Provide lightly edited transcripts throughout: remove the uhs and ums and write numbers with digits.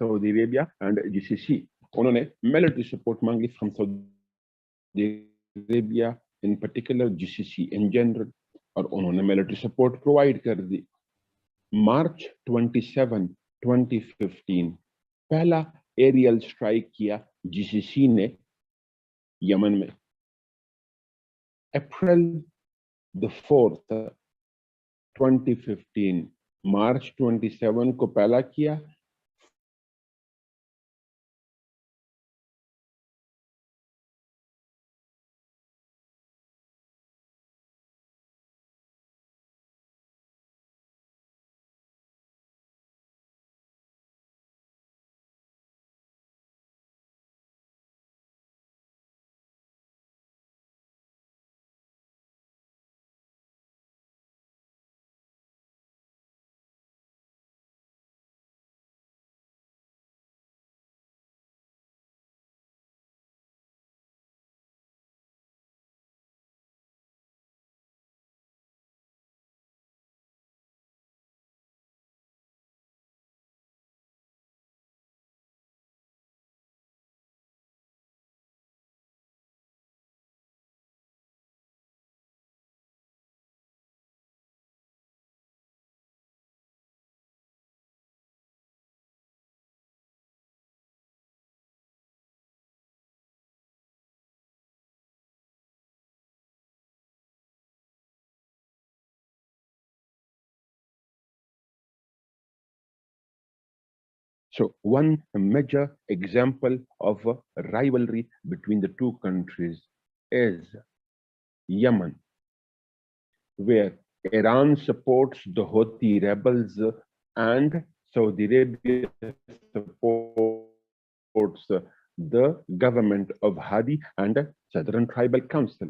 Saudi Arabia and GCC. उन्होंने military support मांगी from Saudi Arabia in particular, GCC in general, और उन्होंने military support provide कर दी. March 27, 2015 पहला aerial strike किया GCC ने यमन में. April the 4th 2015 March 27 को पहला किया. So one major example of a rivalry between the two countries is Yemen, where Iran supports the Houthi rebels and Saudi Arabia supports the government of Hadi and Southern Tribal Council.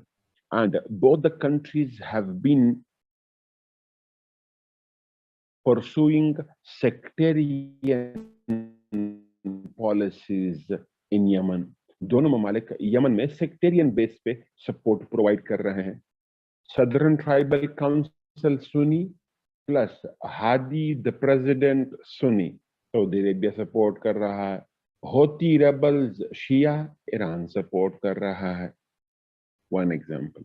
And both the countries have been pursuing sectarian policies in Yemen. दोनों ममालिक Yemen में sectarian base पे support provide कर रहे हैं. Southern tribal council Sunni plus Hadi the president Sunni, Saudi Arabia support कर रहा है. होती रेबल्स शिया, ईरान सपोर्ट कर रहा है. One example.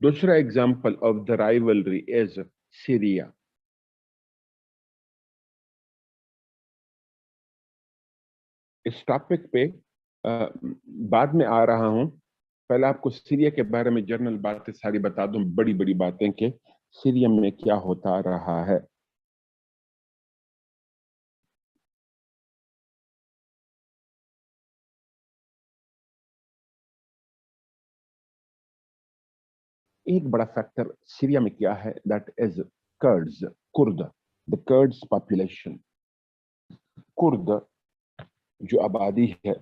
दूसरा example of the rivalry is Syria. इस टॉपिक पे बाद में आ रहा हूं. पहले आपको सीरिया के बारे में जनरल बातें सारी बता दूं, बड़ी बड़ी बातें कि सीरिया में क्या होता रहा है. एक बड़ा फैक्टर सीरिया में क्या है, that is curds, Kurd, the curds population. Kurd जो आबादी है,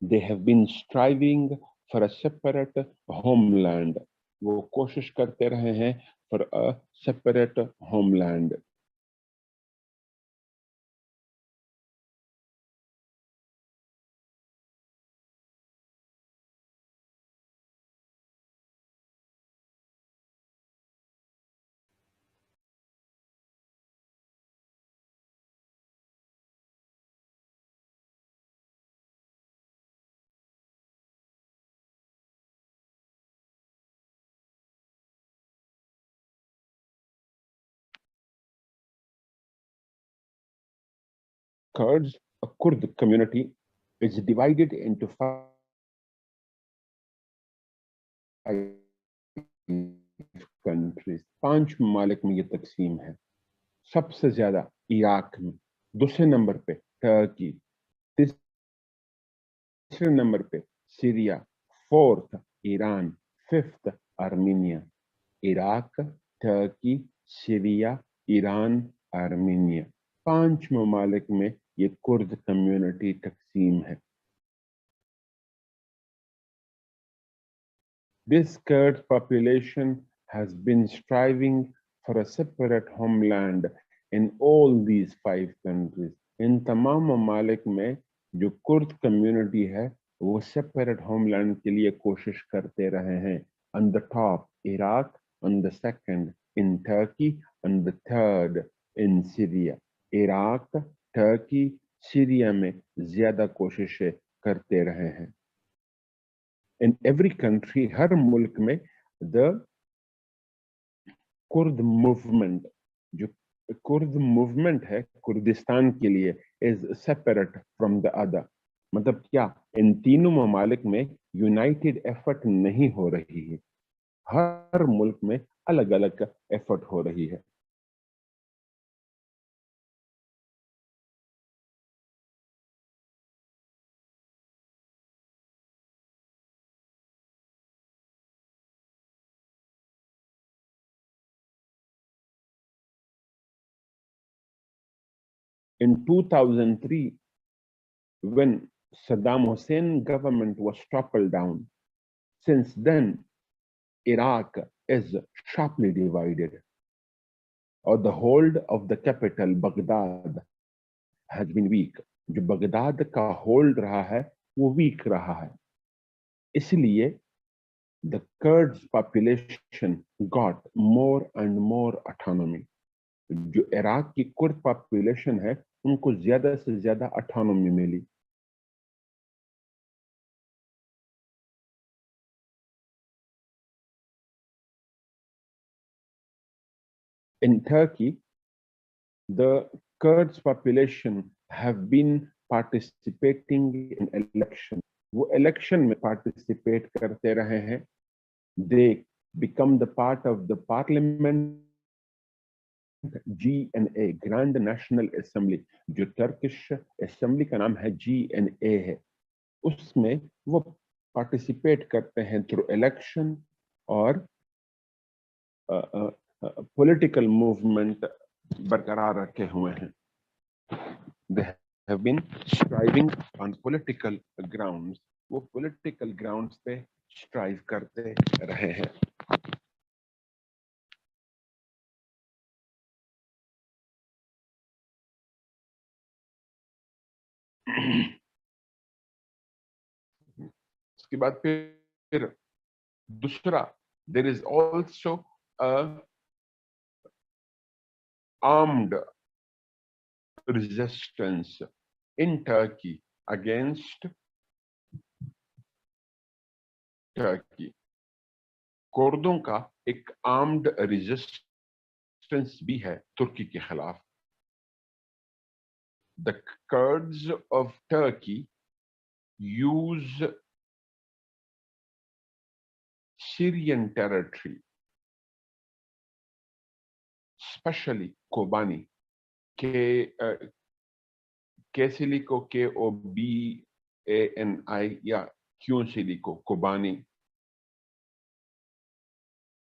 they have been striving for a separate homeland. वो कोशिश करते रहे हैं for a separate homeland. Kurds, a Kurd community, is divided into 5 countries. 5 ममालिक में ये तकसीम है. सबसे ज्यादा इराक में, दूसरे नंबर पे टर्की, तीसरे नंबर पे Syria, 4th Iran, 5th Armenia. Iraq, Turkey, Syria, Iran, Armenia, 5 ममालिक में ये कुर्द कम्युनिटी तकसीम है. This Kurd population has been striving for a separate homeland in all these 5 countries. इन तमाम ममालिक में जो कुर्द कम्युनिटी है वो सेपरेट होमलैंड के लिए कोशिश करते रहे हैं. On the top, Iraq, on the second in Turkey, on the third in Syria, Iraq, Turkey Syria में ज्यादा कोशिशें करते रहे हैं। इन एवरी कंट्री, हर मुल्क में द कुर्द मूवमेंट, जो कुर्द मूवमेंट है कुर्दिस्तान के लिए, is separate from the other. मतलब क्या, इन तीनों ममालिक में यूनाइटेड एफर्ट नहीं हो रही है, हर मुल्क में अलग अलग एफर्ट हो रही है। In 2003, when Saddam Hussein government was toppled down, since then Iraq is sharply divided, or the hold of the capital Baghdad has been weak. जो बगदाद का होल्ड रहा है वो वीक रहा है, इसलिए the Kurds population got more and more autonomy. जो Iraq की कुर्द पॉपुलेशन है उनको ज्यादा से ज्यादा ऑटोनॉमी मिली। In Turkey, the Kurds population have been participating in election. वो election में participate करते रहे हैं। They become the part of the parliament GNA, Grand National Assembly, जो टर्किश असेंबली का नाम है GNA है, उसमें वो पार्टिसिपेट करते हैं थ्रू इलेक्शन और पॉलिटिकल मूवमेंट बरकरार रखे हुए हैं। They have been striving on political grounds, वो political grounds पे strive करते रहे हैं। उसके बाद फिर दूसरा, there is also a armed resistance in Turkey against Turkey. कुर्दों का एक आर्म्ड रेजिस्टेंस भी है तुर्की के खिलाफ। The Kurds of Turkey use Syrian territory, especially Kobani, Kesilico, Kobani, या Kyunsilico, Kobani.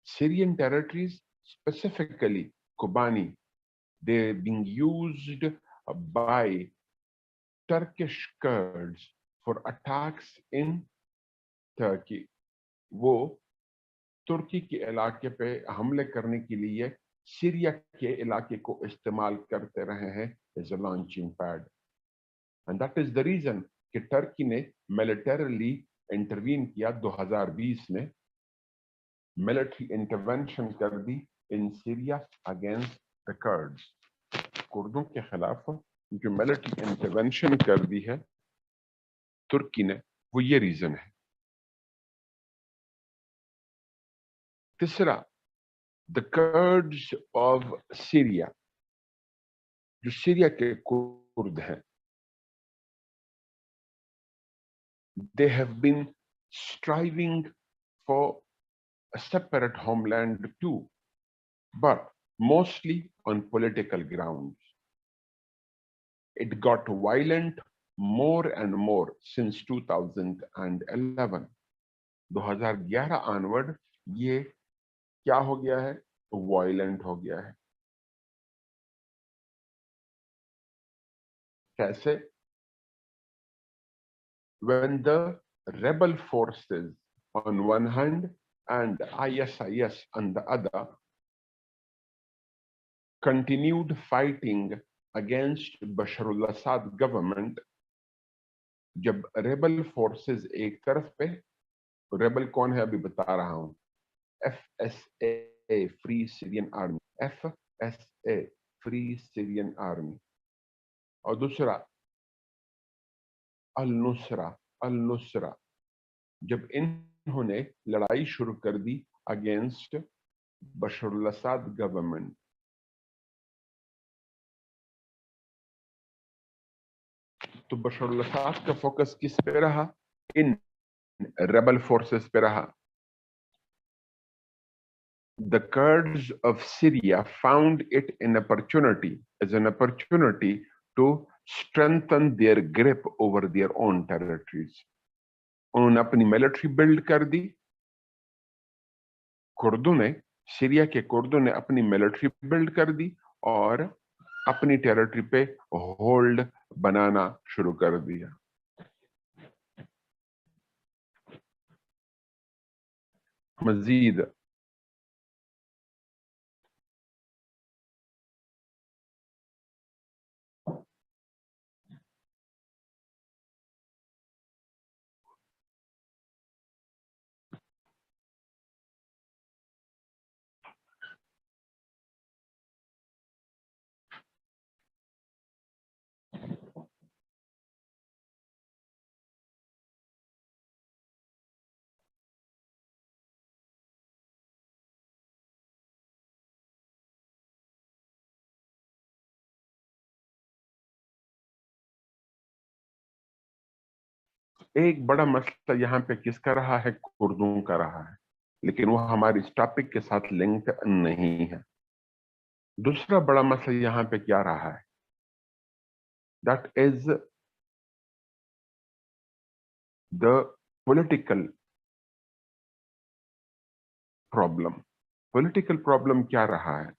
Syrian territories, specifically Kobani, they're being used by Turkish Kurds for attacks in Turkey. वो तुर्की के इलाके पे हमले करने के लिए सीरिया के इलाके को इस्तेमाल करते रहे हैं as a launching pad, and that is the reason कि टर्की ने मिलिटरीली इंटरवीन किया 2020 में, मिलिट्री इंटरवेंशन कर दी in Syria against the Kurds. कुर्दों के खिलाफ जो मिलिट्री इंटरवेंशन कर दी है तुर्की ने, वो ये रीजन है। तीसरा, द कर्ड्स ऑफ सीरिया, जो सीरिया के कुर्द हैं, they have been striving for a separate homeland too, but mostly on political grounds. It got violent more and more since 2011. 2011 onward ये क्या हो गया है? वायलेंट हो गया है। कैसे? When the rebel forces on one hand and ISIS on the other continued fighting against Bashar al-Assad government, जब rebel forces एक तरफ पे, rebel कौन है अभी बता रहा हूं, FSA, Free Syrian Army, FSA, free Syrian army, और दूसरा अल नुसरा, अल नुसरा, जब इन्होंने लड़ाई शुरू कर दी अगेंस्ट बशर असाद गवर्नमेंट। तो बशर असाद का फोकस किस पे रहा? इन रेबल फोर्सेस पे रहा। The Kurds of Syria found it an opportunity, as an opportunity to strengthen their grip over their own territories. उन्होंने अपनी मिलिट्री बिल्ड कर दी। कुर्दों ने, सीरिया के कुर्दों ने अपनी मिलिट्री बिल्ड कर दी और अपनी टेरिटरी पे होल्ड बनाना शुरू कर दिया। मजीद एक बड़ा मसला यहाँ पे किसका रहा है? कुर्दों का रहा है, लेकिन वो हमारी इस टॉपिक के साथ लिंक नहीं है। दूसरा बड़ा मसला यहाँ पे क्या रहा है? That is the political problem. Political problem क्या रहा है?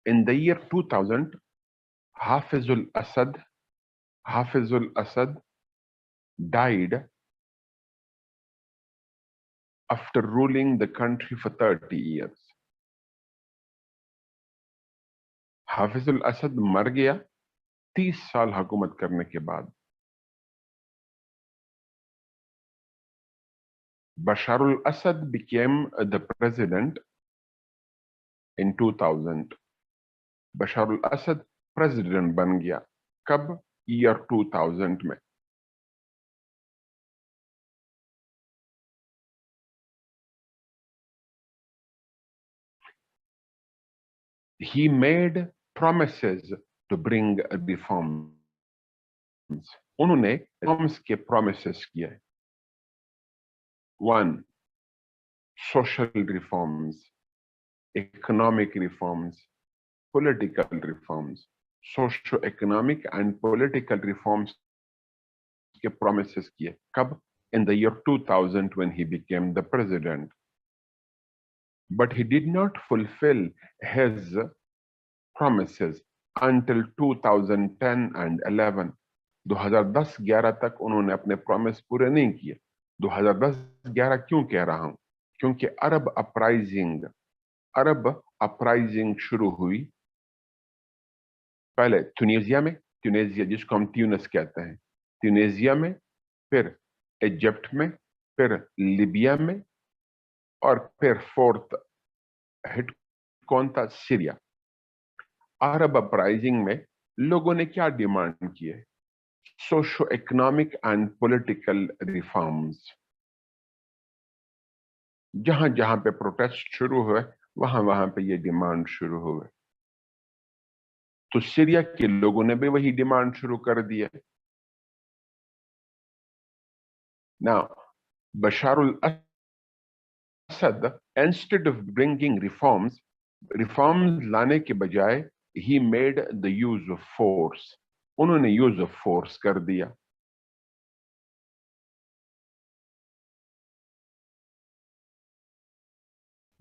In the year 2000 Hafizul Assad died after ruling the country for 30 years. Hafizul Assad मर गया 30 साल हुकूमत करने के बाद। Basharul Assad became the president in 2000. Basharul Assad president बन गया कब? ईयर 2000 में। He made promises to bring reforms. उन्होंने रिफॉर्म्स के प्रोमिसेस किए। 1. Social reforms, economic reforms, political reforms. Socio economic and political reforms के प्रोमिसेस किए कब? इन the year 2000 when he became the president. But he did not fulfill his promises until 2010 and 11. 2010-11 तक उन्होंने अपने promise पूरे नहीं किए। 2010-11 क्यों कह रहा हूं? क्योंकि अरब अपराइजिंग शुरू हुई पहले ट्यूनीसिया में, ट्यूनीसिया जिसको हम ट्यूनिस कहते हैं, ट्यूनीसिया में, फिर इजिप्ट में, फिर लीबिया में, और फिर फोर्थ हिट कौन था? सीरिया। अरब अपराइजिंग में लोगों ने क्या डिमांड किए? Socio economic and political reforms. जहां जहां पे प्रोटेस्ट शुरू हुए वहां वहां पे ये डिमांड शुरू हुए। तो सीरिया के लोगों ने भी वही डिमांड शुरू कर दिया। Now बशारुल Asad, instead of bringing reforms लाने के बजाय he made the use of force. उन्होंने यूज ऑफ फोर्स कर दिया।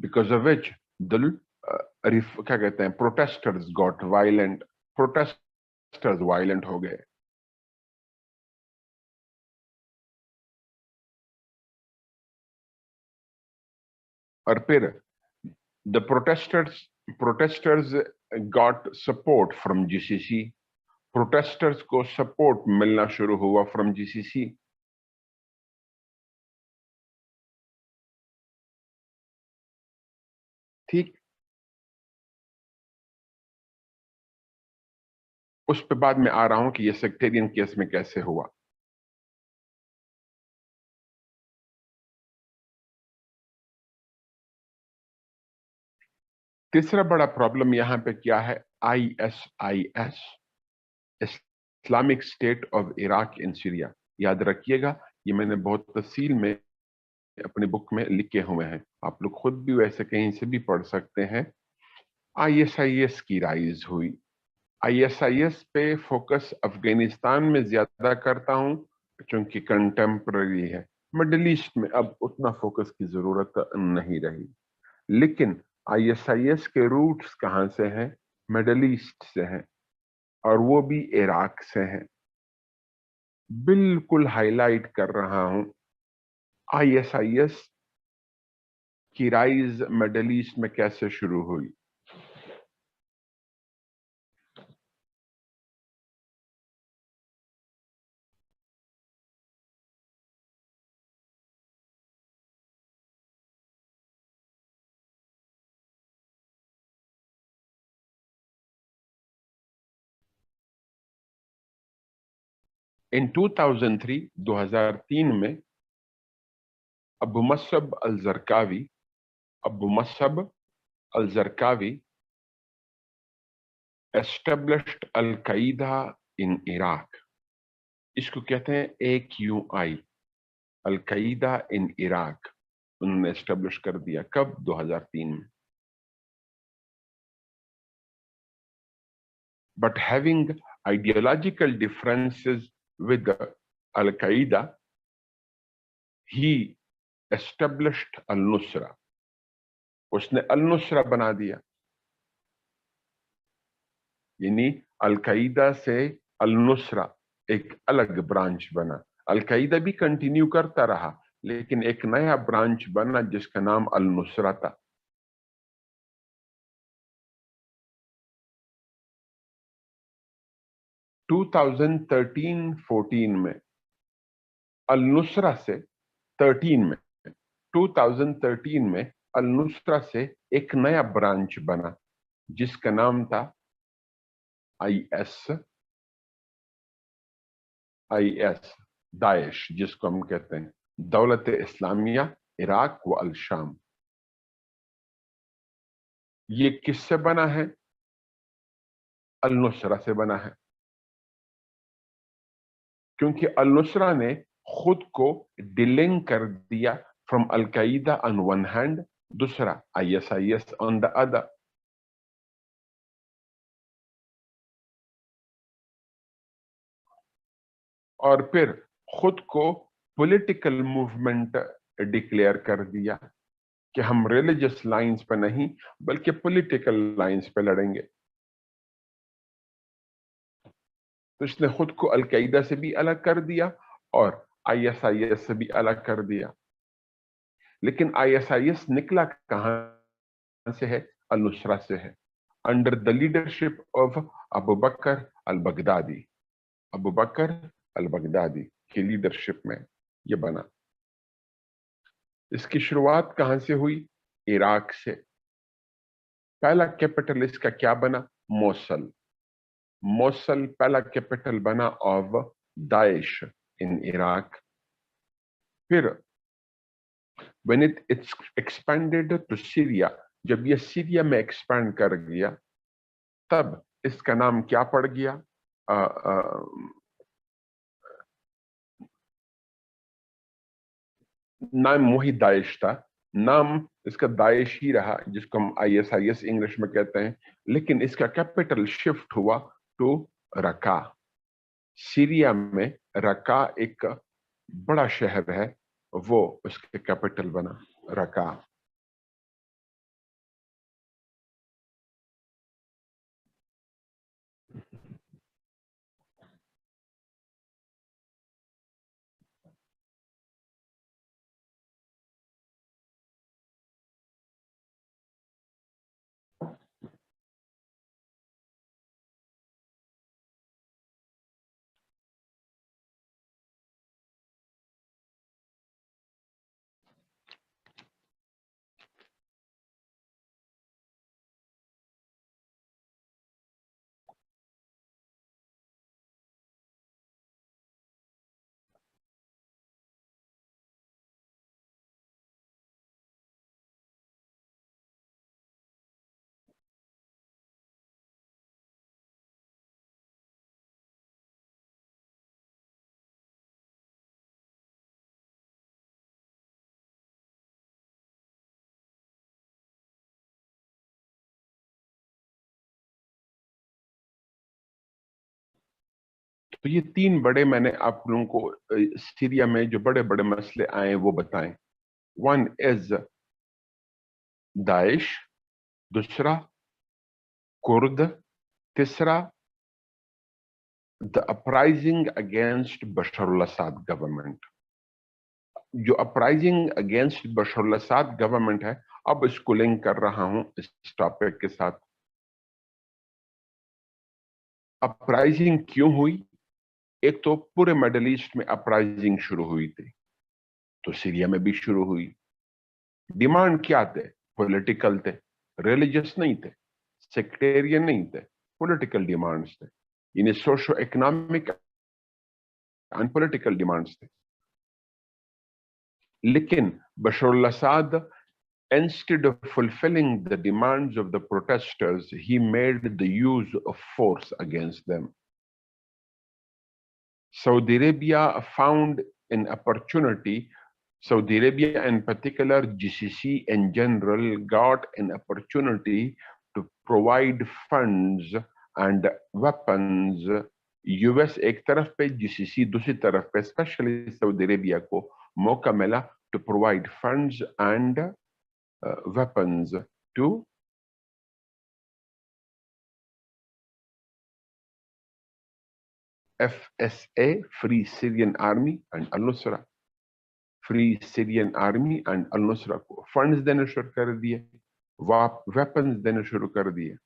बिकॉज ऑफ विच क्या कहते हैं, protesters got violent, protesters violent हो गए। और फिर the protesters got support from GCC. Protesters को सपोर्ट मिलना शुरू हुआ फ्रॉम जीसीसी। ठीक, उस पे बाद में आ रहा हूं कि ये सेक्टेरियन केस में कैसे हुआ। तीसरा बड़ा प्रॉब्लम यहां पे क्या है, ISIS, Islamic state of Iraq in Syria. याद रखिएगा, ये मैंने बहुत तफसील में अपने बुक में लिखे हुए हैं, आप लोग खुद भी वैसे कहीं से भी पढ़ सकते हैं। ISIS की राइज हुई। ISIS पे फोकस अफगानिस्तान में ज्यादा करता हूं क्योंकि कंटेम्प्ररी है, मिडिल ईस्ट में अब उतना फोकस की जरूरत नहीं रही। लेकिन ISIS के रूट्स कहां से हैं, मिडिल ईस्ट से हैं, और वो भी इराक से हैं। बिल्कुल हाईलाइट कर रहा हूं, ISIS की राइज मिडिल ईस्ट में कैसे शुरू हुई। इन 2003, 2003 में Abu Musab al-Zarqawi, Abu Musab al-Zarqawi established al-Qaeda in Iraq. इसको कहते हैं AQI, अल-कायदा इन इराक। उन्होंने एस्टेब्लिश कर दिया कब, 2003 में। But having ideological differences with al-Qaeda, he established al-Nusra, उसने अल-नुसरा बना दिया। यानी अल-कायदा से अल-नुसरा एक अलग ब्रांच बना। अल-कायदा भी कंटिन्यू करता रहा, लेकिन एक नया ब्रांच बना जिसका नाम अल-नुसरा था। 2013-14 में अल-नुसरा से 13 में 2013 में अल-नुसरा से एक नया ब्रांच बना जिसका नाम था IS, दाइश, जिसको हम कहते हैं दौलत इस्लामिया इराक व अल शाम। ये किससे बना है, अल-नुसरा से बना है, क्योंकि अल-नुसरा ने खुद को डिलिंक कर दिया from al Qaeda on one hand, दूसरा ISIS ऑन द अदर। और फिर खुद को पॉलिटिकल मूवमेंट डिक्लेयर कर दिया कि हम रिलीजियस लाइंस पे नहीं बल्कि पॉलिटिकल लाइंस पे लड़ेंगे। तो इसने खुद को अल-कायदा से भी अलग कर दिया और ISIS से भी अलग कर दिया। लेकिन ISIS निकला कहां से है, अल-नुसरा से है, under the leadership of Abu Bakr al-Baghdadi. Abu Bakr al-Baghdadi की लीडरशिप में ये बना। इसकी शुरुआत कहां से हुई, इराक से। पहला कैपिटल इसका क्या बना, मोसल। मोसल पहला कैपिटल बना ऑफ दाइश इन इराक। फिर when it's expanded to Syria, जब ये सीरिया में एक्सपैंड कर गया तब इसका नाम क्या पड़ गया, आ, आ, नाम वही दाइश था, नाम इसका दाइश ही रहा जिसको हम ISIS इंग्लिश में कहते हैं, लेकिन इसका कैपिटल शिफ्ट हुआ टू रका। सीरिया में रका एक बड़ा शहर है, वो उसके कैपिटल बना रका। तो ये तीन बड़े मैंने आप लोगों को सीरिया में जो बड़े बड़े मसले आए वो बताएं। वन इज दाइश, दूसरा कुर्द, तीसरा the uprising against Bashar al Assad government. जो uprising against Bashar al Assad government है, अब इसको लिंक कर रहा हूं इस टॉपिक के साथ। अपराइजिंग क्यों हुई? एक तो पूरे मिडिल ईस्ट में अपराइजिंग शुरू हुई थी, तो सीरिया में भी शुरू हुई। डिमांड क्या थे? पॉलिटिकल थे, रिलीजियस नहीं थे, सेक्टेरियन नहीं थे, पॉलिटिकल डिमांड्स थे। इन्हें socio economic and political demands थे। लेकिन बशर al Asad, instead of fulfilling the demands of the protesters, he made the use of force against them. Saudi Arabia found an opportunity. Saudi Arabia in particular, GCC in general, got an opportunity to provide funds and weapons. US एक तरफ पे, GCC दूसरी तरफ पे, specially Saudi Arabia को मौका मिला to provide funds and weapons to FSA, Free Syrian Army, and Al-Nusra, Free Syrian Army and Al-Nusra को फंड्स देने शुरू कर दिए, वेपन्स देने शुरू कर दिए।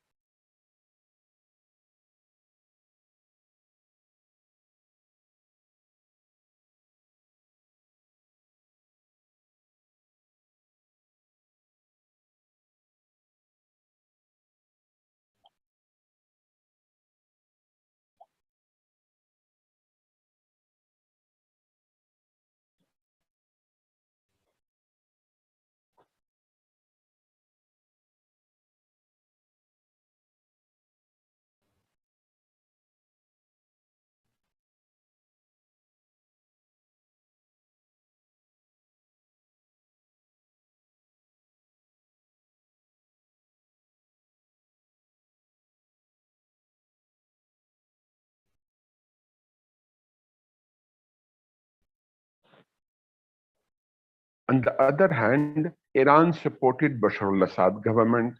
On the other hand, Iran supported Bashar al-Assad government.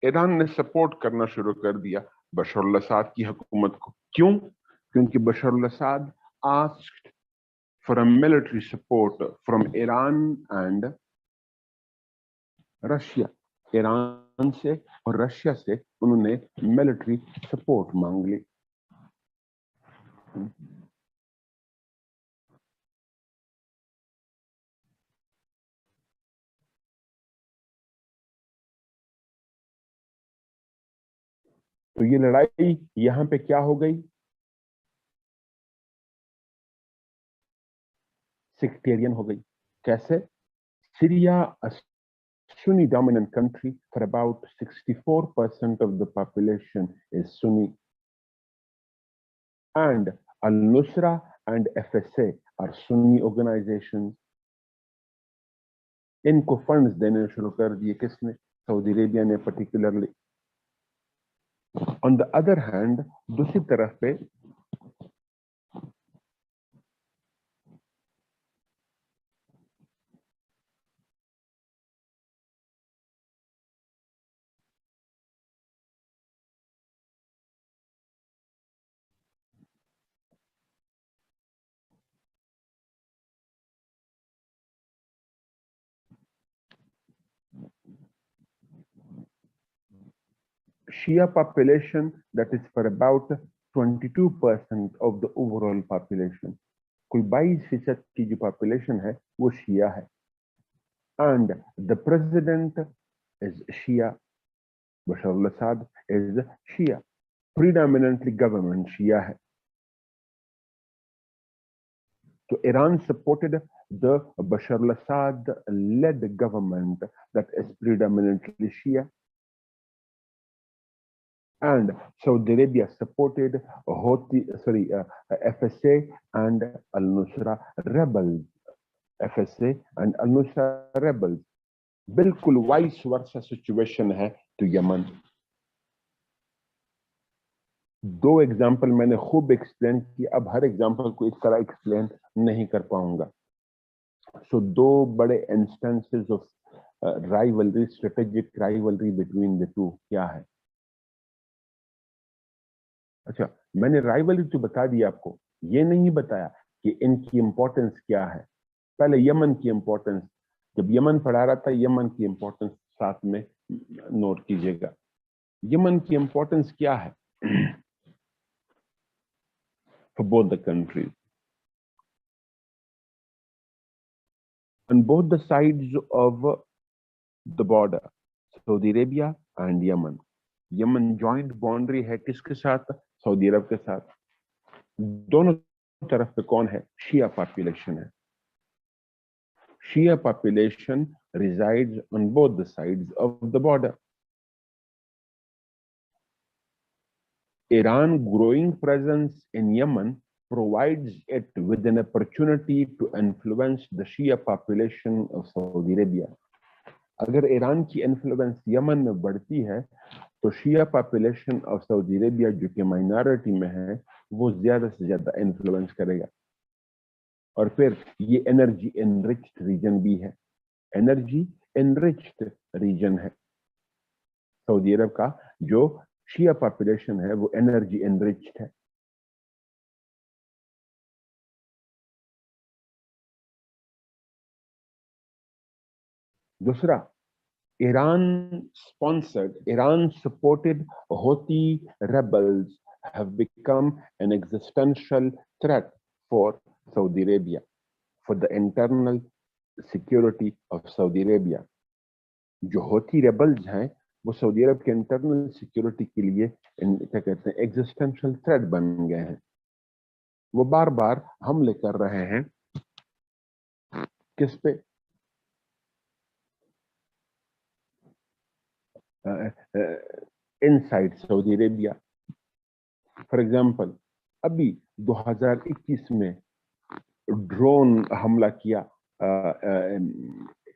Iran ने सपोर्ट करना शुरू कर दिया बशर अल-असद की हुकूमत को। क्यों? क्योंकि Bashar al-Assad asked for a military support from Iran and Russia. Iran से और रशिया से उन्होंने मिलिट्री सपोर्ट मांग ली। तो ये लड़ाई यहां पे क्या हो गई? सेक्टेरियन हो गई। कैसे? Syria, a Sunni dominant country, for about 64% of the population is Sunni, and Al-Nusra and FSA are Sunni organizations. इनको फंड्स देने शुरू कर दिए किसने? सऊदी अरेबिया ने particularly. On the other hand, दूसरी तरफ पे Shia population that is for about 22% of the overall population. कुल 22% की जो population है वो शिया है, and the president is Shia. Bashar al-Assad is Shia, predominantly government Shia hai. So Iran supported the Bashar al-Assad led government that is predominantly Shia, and Saudi Arabia supported FSA and Al-Nusra rebels. FSA and Al-Nusra rebels. बिल्कुल vice versa situation है तो Yemen. दो example मैंने खूब explain किया, अब हर example को इस तरह एक्सप्लेन नहीं कर पाऊंगा। सो दो बड़े instances of rivalry, strategic rivalry between the two क्या है? अच्छा, मैंने राइवलरी तो बता दिया आपको, ये नहीं बताया कि इनकी इंपॉर्टेंस क्या है। पहले यमन की इंपॉर्टेंस, जब यमन पढ़ा रहा था, यमन की इंपॉर्टेंस साथ में नोट कीजिएगा। यमन की इंपॉर्टेंस क्या है for both the countries, on both the sides of the border, Saudi Arabia and Yemen. Yemen joint boundary है किसके साथ? सऊदी अरब के साथ। दोनों तरफ पे कौन है? शिया पॉपुलेशन है। शिया population resides on both the sides of the border. Iran growing presence in Yemen provides it with an opportunity to influence the Shia population of Saudi Arabia. अगर ईरान की इन्फ्लुएंस यमन में बढ़ती है तो शिया population of Saudi Arabia जो कि minority में है वो ज्यादा से ज्यादा इन्फ्लुएंस करेगा। और फिर ये एनर्जी एनरिच्ड रीजन भी है, एनर्जी एनरिच्ड रीजन है सऊदी अरब का। जो शिया पॉपुलेशन है वो एनर्जी एनरिच्ड है। दूसरा, Iran supported Houthi rebels have become an existential threat for Saudi Arabia, for the internal security of Saudi Arabia. जो होती रेबल्स हैं वो सऊदी अरब के इंटरनल सिक्योरिटी के लिए क्या कहते हैं, एग्जिस्टेंशियल थ्रेट बन गए हैं। वो बार बार हमले कर रहे हैं किस पे? Inside Saudi Arabia. For example, अभी 2021 में ड्रोन हमला किया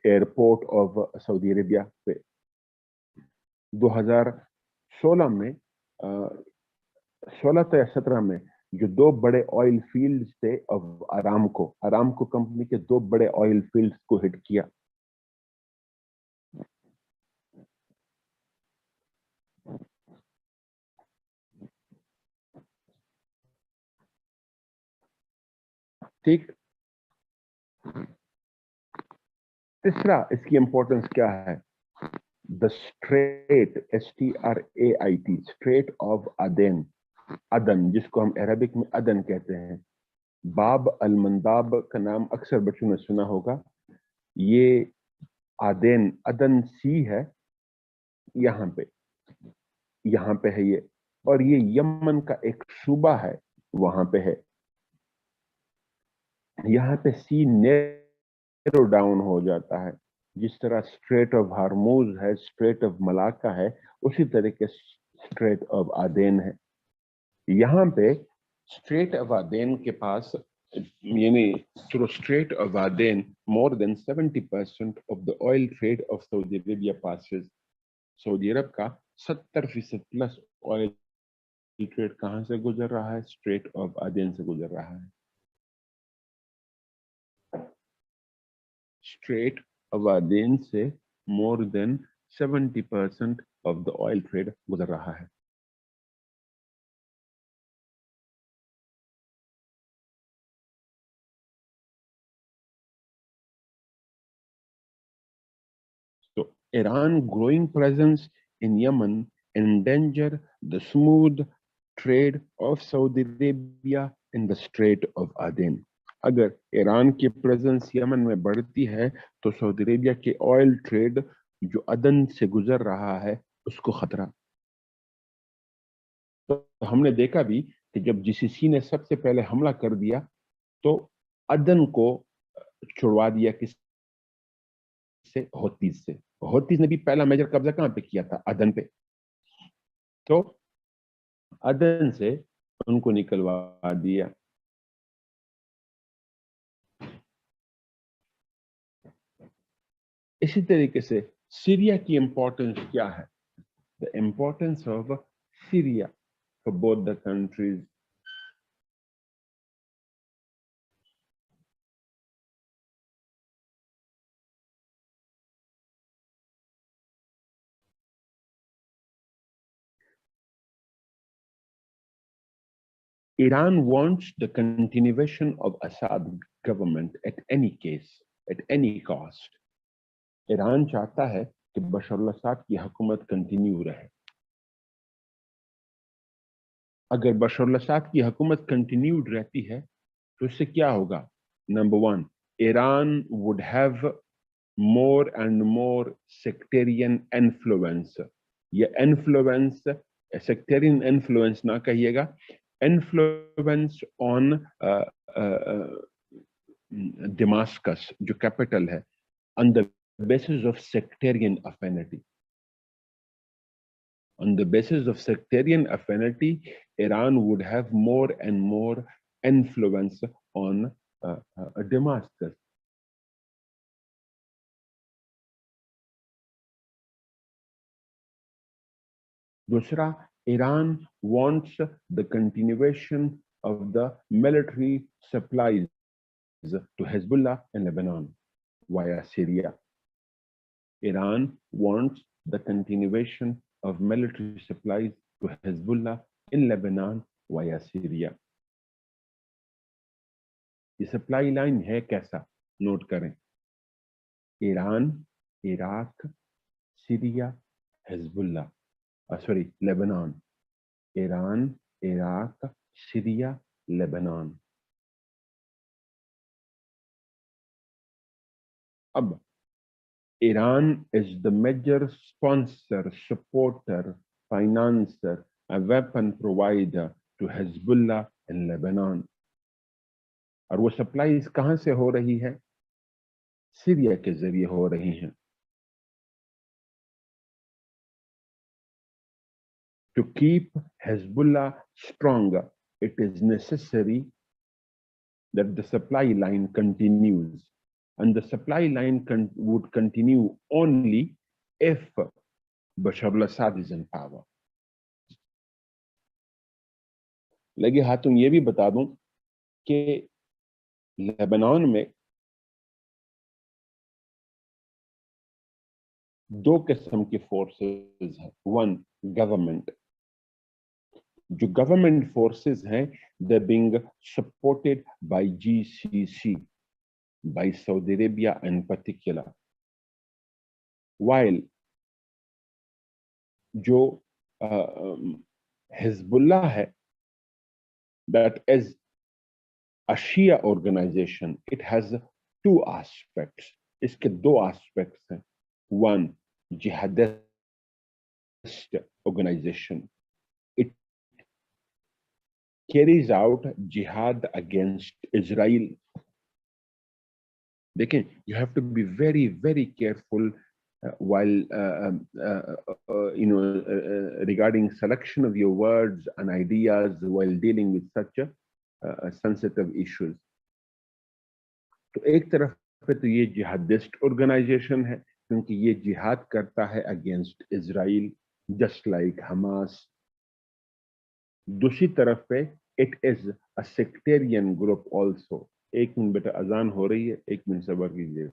एयरपोर्ट ऑफ सऊदी अरेबिया पे। 2016 में 16 या 17 में जो दो बड़े ऑयल फील्ड्स थे ऑफ अरामको कंपनी के दो बड़े ऑयल फील्ड्स को हिट किया। ठीक। तीसरा इसकी इंपॉर्टेंस क्या है? The strait, STRAIT, strait of Aden, Aden जिसको हम अरबिक में अदन कहते हैं। बाब अल मंदाब का नाम अक्सर बच्चों ने सुना होगा। ये अदेन, अदन सी है, यहाँ पे है ये, और ये यमन का एक सूबा है, वहां पे है। यहाँ पे सी नेरो डाउन हो जाता है, जिस तरह स्ट्रेट ऑफ हार्मूज है, स्ट्रेट ऑफ मलाका है, उसी तरीके स्ट्रेट ऑफ आदेन है। यहाँ पे स्ट्रेट ऑफ आदेन के पास, यानी through strait of Aden more than 70% of the oil trade of Saudi Arabia passes। Saudi Arab का 70% प्लस ऑयल ट्रेड कहां से गुजर रहा है? स्ट्रेट ऑफ आदेन से गुजर रहा है। स्ट्रेट ऑफ आदेन से more than 70% of the oil trade गुजर रहा है। So Iran growing presence in Yemen endanger the smooth trade of Saudi Arabia in the Strait of Aden। अगर ईरान की प्रेजेंस यमन में बढ़ती है तो सऊदी अरेबिया के ऑयल ट्रेड जो अदन से गुजर रहा है उसको खतरा। तो हमने देखा भी कि जब GCC ने सबसे पहले हमला कर दिया तो अदन को छुड़वा दिया किससे? होतीज से। होतीज ने भी पहला मेजर कब्जा कहां पे किया था? अदन पे। तो अदन से उनको निकलवा दिया। इसी तरीके से सीरिया की इंपॉर्टेंस क्या है? The importance of Syria. for both the countries. Iran wants the continuation of Assad government at any case, at any cost. Iran चाहता है कि बशर अल-असाद की हुकूमत कंटिन्यू रहे. अगर बशर अल-असाद की हुकूमत कंटिन्यूड रहती है तो इससे क्या होगा? Number one, Iran would have more and more sectarian influence. ये influence, sectarian influence ना कहिएगा, influence on Damascus, जो capital है, on the basis of sectarian affinity. On the basis of sectarian affinity, Iran would have more and more influence on Damascus. दूसरा, Iran wants the continuation of the military supplies to Hezbollah in Lebanon via Syria. Iran wants the continuation of military supplies to Hezbollah in Lebanon via Syria. ये supply line है कैसा? Note करें. Iran, Iraq, Syria, Hezbollah, Lebanon. Iran, Iraq, Syria, Lebanon. अब Iran is the major sponsor, supporter, financer, a weapon provider to Hezbollah in Lebanon. और वो supplies कहां से हो रही है? सीरिया के जरिए हो रही हैं. To keep Hezbollah stronger, it is necessary that the supply line continues. And the supply line would continue only if Bashar al-Assad is in power. लगे हाथों ये भी बता दूं कि लेबनान में दो किस्म की फोर्सेस हैं. One, government. जो गवर्नमेंट फोर्सेस हैं, they being supported by GCC, by Saudi Arabia in particular. While जो Hezbollah है, that is a Shia organization, it has two aspects. इसके दो aspects हैं. One, jihadist organization. It carries out jihad against Israel. देखें, you have to be very, very careful while regarding selection of your words and ideas while dealing with such sensitive issues. तो एक तरफ पे तो ये jihadist organisation है क्योंकि ये जिहाद करता है against Israel, just like Hamas. दूसरी तरफ पे it is a sectarian group also. एक मिनट बेटा, अजान हो रही है, एक मिनट सब्र कीजिए.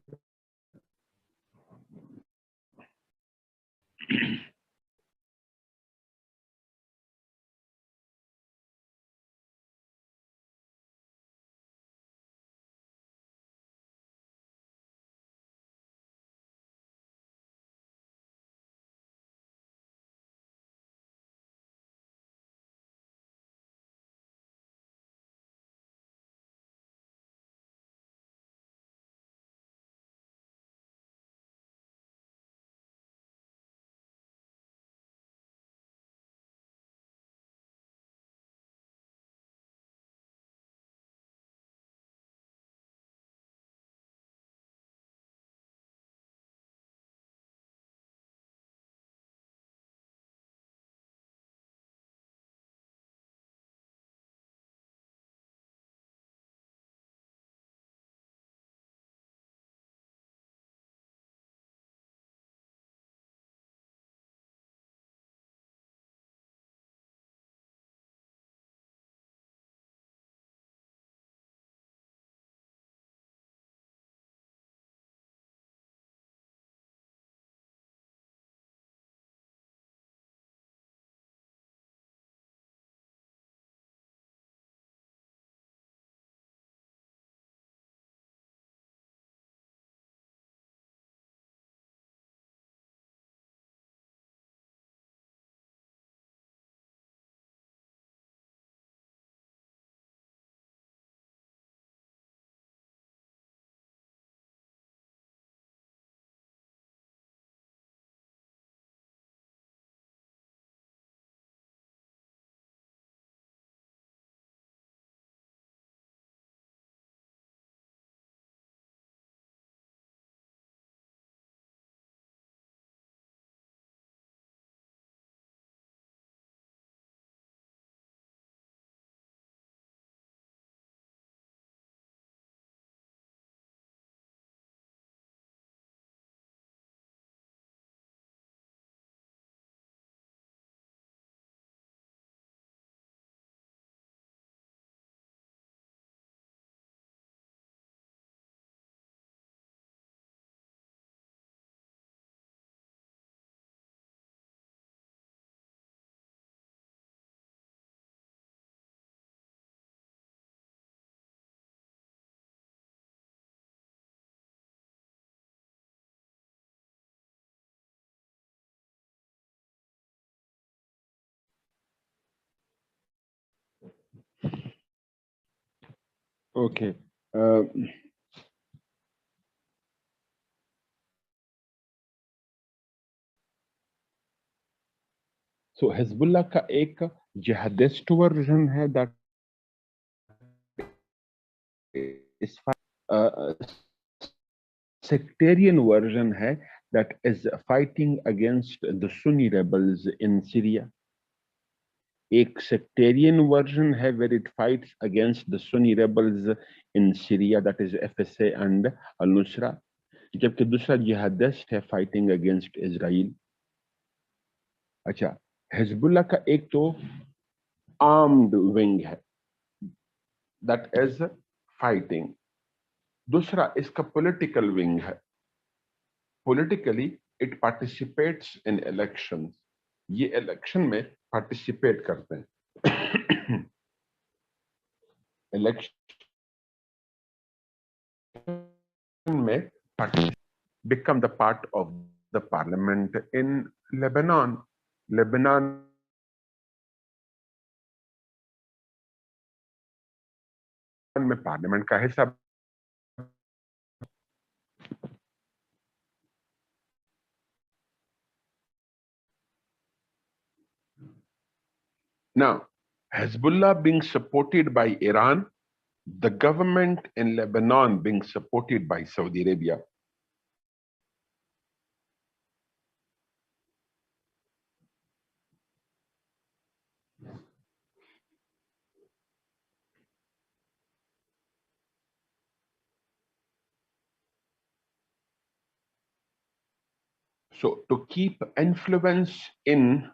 Okay. Uh, so हिजबुल्लाह का एक जिहादिस्ट वर्जन है that is sectarian version है that is fighting against the Sunni rebels in Syria. एक sectarian version है where it fights against the Sunni rebels in Syria, that is FSA and Al-Nusra. जबकि दूसरा jihadist है fighting against Israel. अच्छा, Hezbollah का एक तो armed wing है that is fighting. दूसरा इसका political wing है. Politically it participates in elections. ये इलेक्शन में पार्टिसिपेट करते हैं. इलेक्शन में become the part of the parliament in Lebanon. Lebanon में पार्लियामेंट का हिस्सा. Now, Hezbollah being supported by Iran, the government in Lebanon being supported by Saudi Arabia. So to keep influence in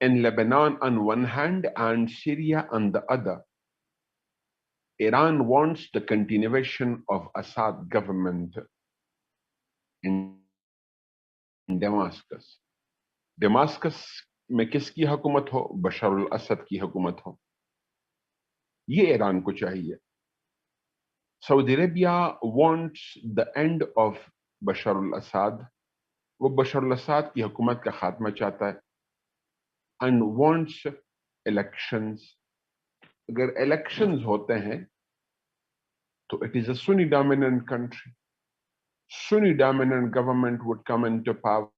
Lebanon on one hand and Syria on the other, Iran wants the continuation of Assad government in Damascus. Damascus में किसकी हुकूमत हो? बशर al Asad की हुकूमत हो. ये Iran को चाहिए. Saudi Arabia wants the end of Bashar al-Assad. वो बशर al-Assad की हुकूमत का खात्मा चाहता है and wants elections. अगर elections होते हैं तो it is a Sunni dominant country. Sunni dominant government would come into power.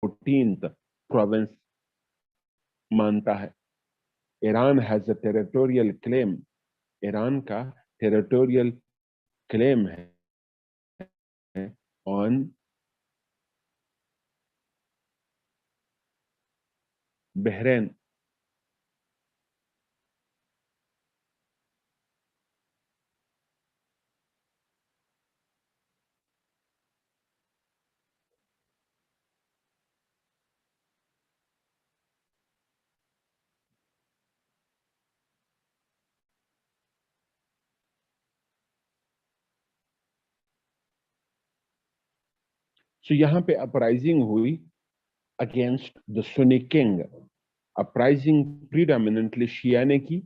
14th province मानता है। Iran has a territorial claim, Iran का टेरिटोरियल क्लेम है ऑन बहरीन। सो यहाँ पे अपराइजिंग हुई against the Sunni king, uprising predominantly Shia ने की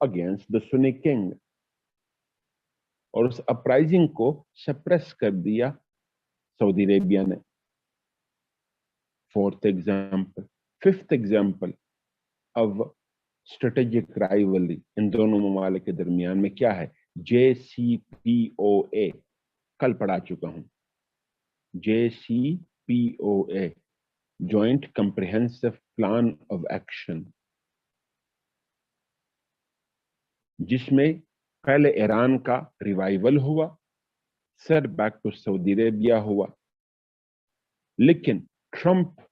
against the Sunni king, और उस अपराइजिंग को सप्रेस कर दिया सऊदी अरेबिया ने। फोर्थ एग्जाम्पल, फिफ्थ एग्जाम्पल अब स्ट्रेटेजिक राइवलरी इन दोनों ममालिक के दरमियान में क्या है? JCPOA, कल पढ़ा चुका हूं। JCPOA, joint comprehensive plan of action, जिसमें पहले ईरान का रिवाइवल हुआ, set back to Saudi Arabia हुआ, लेकिन Trump's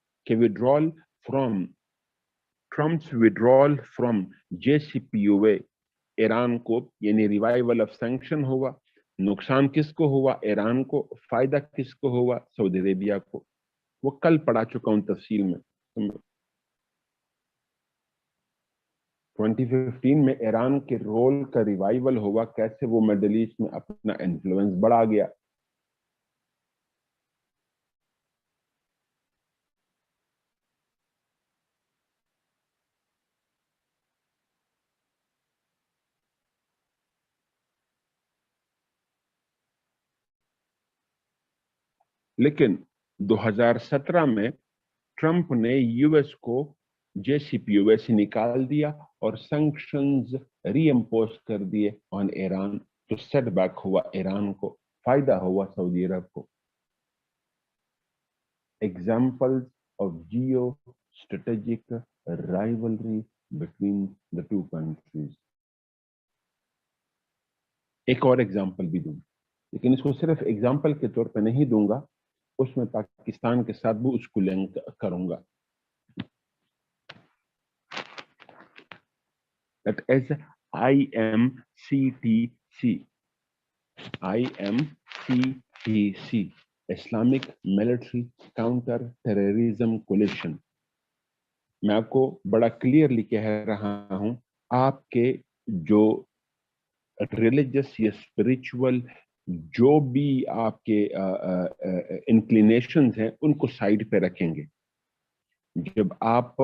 withdrawal from JCPOA Iran को, यानी रिवाइवल ऑफ सैंक्शन हुआ। नुकसान किसको हुआ? ईरान को। फायदा किसको हुआ? सऊदी अरेबिया को। वो कल पढ़ा चुका हूं तफसील में। 2015 में ईरान के रोल का रिवाइवल हुआ, कैसे वो मिडिल ईस्ट में अपना इन्फ्लुएंस बढ़ा गया। लेकिन 2017 में ट्रंप ने यूएस को JCPOA से निकाल दिया और सैंक्शंस रीइंपोज कर दिए ऑन ईरान। तो सेटबैक हुआ ईरान को, फायदा हुआ सऊदी अरब को। Examples of geo strategic rivalry between the two countries. एक और एग्जाम्पल भी दूंगा, लेकिन इसको सिर्फ एग्जाम्पल के तौर पे नहीं दूंगा, उसमें पाकिस्तान के साथ भी उसको लिंक करूंगा। That is IMCTC. IMCTC, Islamic Military Counter Terrorism Coalition। मैं आपको बड़ा क्लियरली कह रहा हूं, आपके जो रिलीजियस या स्पिरिचुअल जो भी आपके इंक्लिनेशंस हैं, उनको साइड पे रखेंगे। जब आप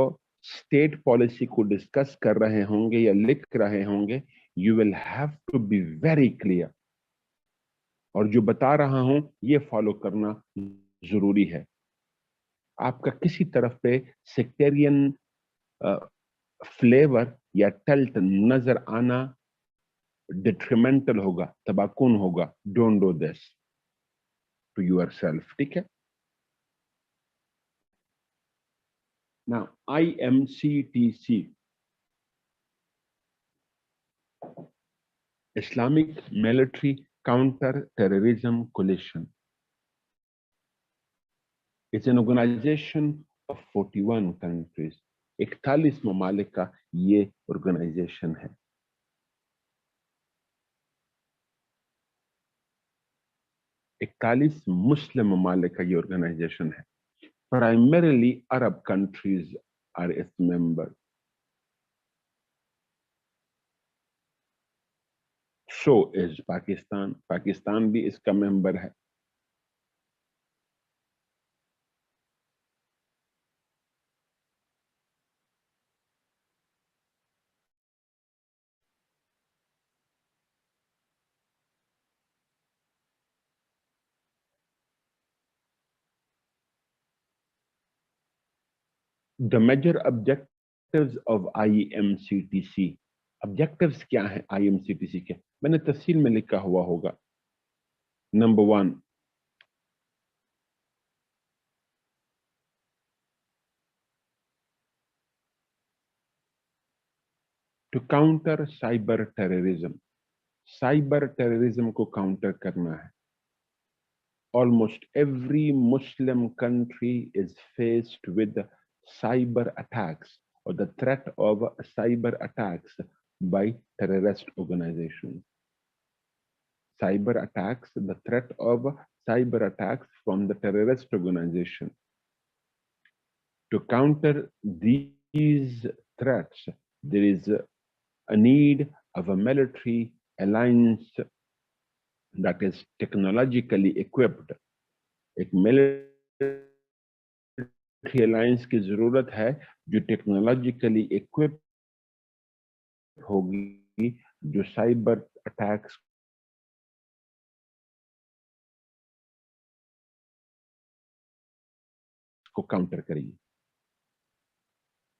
स्टेट पॉलिसी को डिस्कस कर रहे होंगे या लिख रहे होंगे, you will have to be very clear, और जो बता रहा हूं ये फॉलो करना जरूरी है। आपका किसी तरफ पे सेक्टेरियन फ्लेवर या टेल्ट नजर आना डिट्रीमेंटल होगा, तबाकुन होगा। Don't do this to yourself, ठीक है? Now IMCTC, Islamic Military Counter-Terrorism Coalition, is an organization of 41 countries. 41 ममालिक का ये ऑर्गेनाइजेशन है। 41 मुस्लिम ममालिक का ये ऑर्गेनाइजेशन है। Primarily Arab countries are its members. So is Pakistan. Pakistan भी इसका मेंबर है। The major objectives of IMCTC, objectives क्या हैं IMCTC के? मैंने तफसील में लिखा हुआ होगा। Number 1, to counter cyber terrorism, cyber terrorism को काउंटर करना है. Almost every Muslim country is faced with cyber attacks or the threat of cyber attacks by terrorist organizations. Cyber attacks, the threat of cyber attacks from the terrorist organization. To counter these threats, there is a need of a military alliance that is technologically equipped. एक military alliance की जरूरत है जो technologically equip होगी, जो cyber attacks को counter करेगी.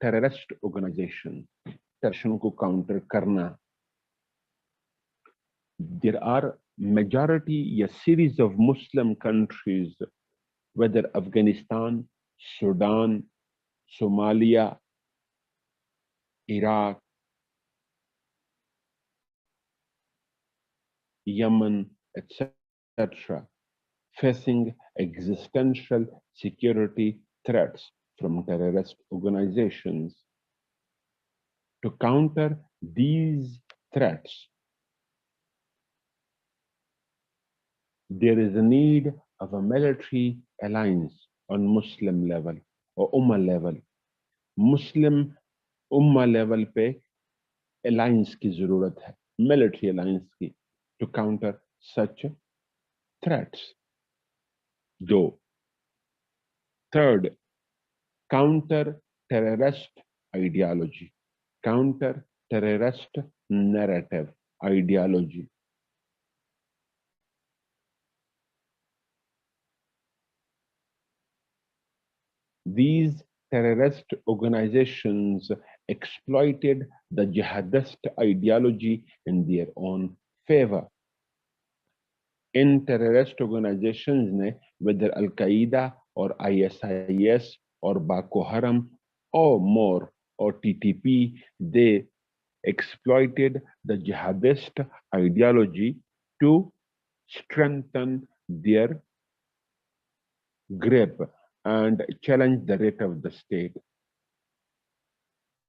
Terrorist organisation को काउंटर करना. There are majority, a series of Muslim countries, whether Afghanistan, Sudan, Somalia, Iraq, Yemen, etc., facing existential security threats from terrorist organizations. To counter these threats, there is a need of a military alliance on Muslim level or Ummah level. Muslim Ummah level पे alliance की जरूरत है, military alliance की, to counter such threats. दो. Third, counter terrorist ideology, counter terrorist narrative ideology. These terrorist organizations exploited the jihadist ideology in their own favor. In terrorist organizations ne, whether Al-Qaeda or ISIS or Boko Haram or more or TTP, they exploited the jihadist ideology to strengthen their grip and challenge the rate of the state.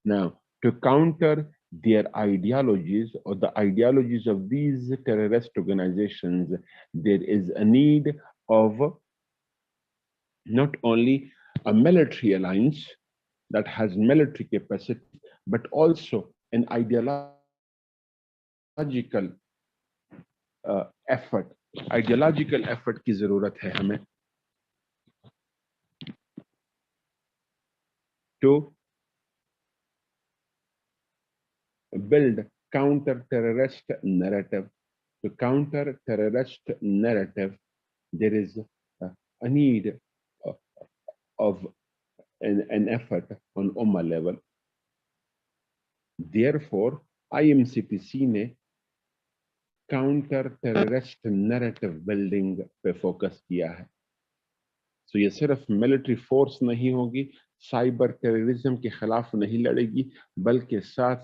Now, to counter their ideologies or the ideologies of these terrorist organizations, there is a need of not only a military alliance that has military capacity, but also an ideological effort. Ideological effort की जरूरत है हमें to build counter-terrorist narrative. To counter terrorist narrative, there is a need of an effort on Ummah level. Therefore, IMCTC ने counter terrorist narrative building पे focus किया है. So ये सिर्फ military force नहीं होगी, cyber terrorism के खिलाफ नहीं लड़ेगी, बल्कि साथ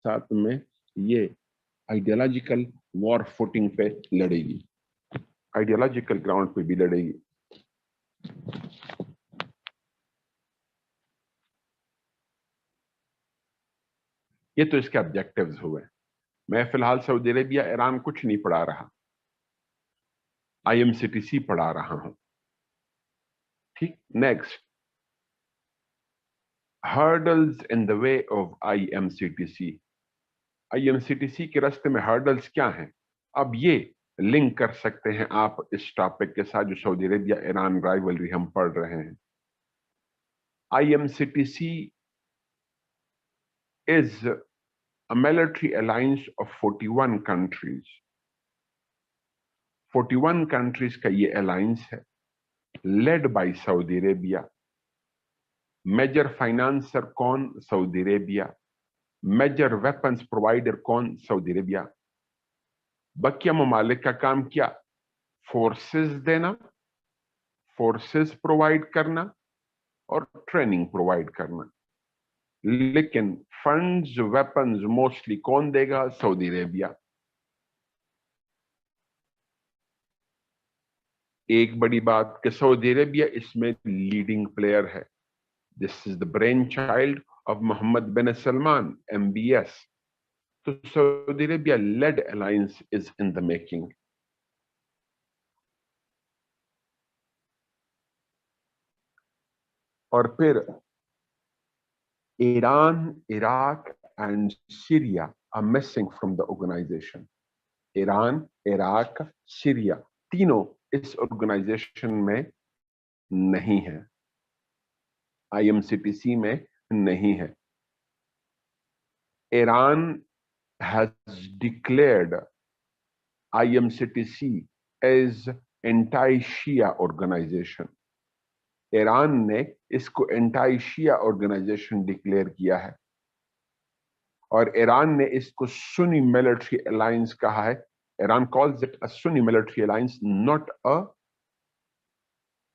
साथ में ये आइडियोलॉजिकल वॉर फुटिंग पे लड़ेगी, आइडियोलॉजिकल ग्राउंड पे भी लड़ेगी. ये तो इसके ऑब्जेक्टिव्स हुए. मैं फिलहाल सऊदी अरेबिया ईरान कुछ नहीं पढ़ा रहा, IMCTC पढ़ा रहा हूं. ठीक. Next, hurdles in the way of IMCTC. IMCTC के रास्ते में हर्डल्स क्या हैं? अब ये लिंक कर सकते हैं आप इस टॉपिक के साथ जो सऊदी अरेबिया ईरान राइवलरी हम पढ़ रहे हैं. IMCTC is a military alliance of 41 countries. 41 countries का ये अलायंस है, led by Saudi Arabia. Major financier कौन? Saudi Arabia. Major weapons provider कौन? Saudi Arabia. बकिया ममालिक का काम क्या? फोर्सेस देना, फोर्सेस प्रोवाइड करना और ट्रेनिंग प्रोवाइड करना. लेकिन फंड्स वेपन्स मोस्टली कौन देगा? Saudi Arabia. एक बड़ी बात कि सऊदी अरेबिया इसमें लीडिंग प्लेयर है। This is the brain child of Mohammed bin Salman MBS। तो Saudi Arabia led alliance is in the making. और फिर Iran, Iraq and Syria are missing from the organisation. Iran, Iraq, Syria तीनों इस organisation में नहीं है, IMCTC में नहीं है। Iran has declared IMCTC as anti-Shia organization। Iran ने इसको एंटी-शिया ऑर्गेनाइजेशन डिक्लेयर किया है और ईरान ने इसको सुन्नी मिलिट्री अलायंस कहा है। Iran calls it a Sunni military alliance, not a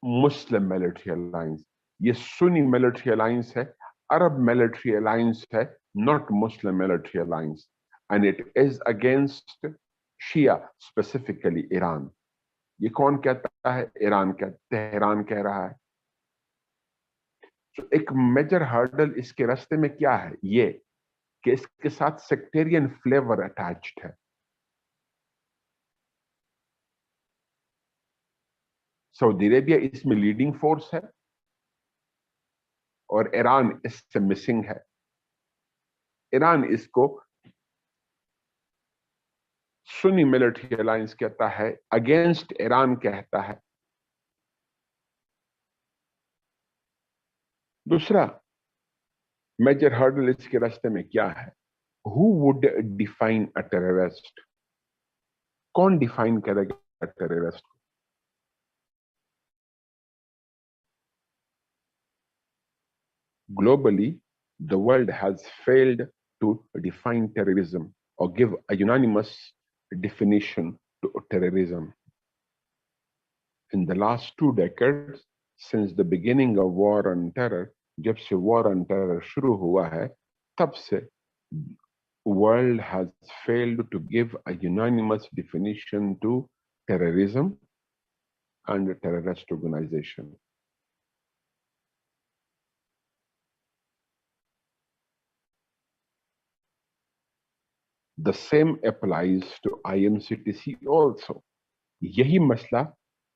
Muslim military alliance. ये सुन्नी मिलिट्री अलायंस है, अरब मिलिट्री अलायंस है, not Muslim military alliance, and it is against Shia, specifically Iran. ये कौन कहता है? Iran कहता, तेहरान कह रहा है। तो एक मेजर हर्डल इसके रास्ते में क्या है? ये कि इसके साथ सेक्टेरियन फ्लेवर अटैच्ड है। सऊदी अरेबिया इसमें लीडिंग फोर्स है और ईरान इससे मिसिंग है। ईरान इसको सुन्नी मिलिट्री अलायंस कहता है, अगेंस्ट ईरान कहता है। दूसरा मेजर हर्डल इसके रास्ते में क्या है? Who would define a terrorist? कौन डिफाइन करेगा terrorist? Globally, the world has failed to define terrorism or give a unanimous definition to terrorism. In the last 2 decades, since the beginning of war on terror, जब से war on terror शुरू हुआ है, तब से world has failed to give a unanimous definition to terrorism and terrorist organization. The same applies to IMCTC also. यही मसला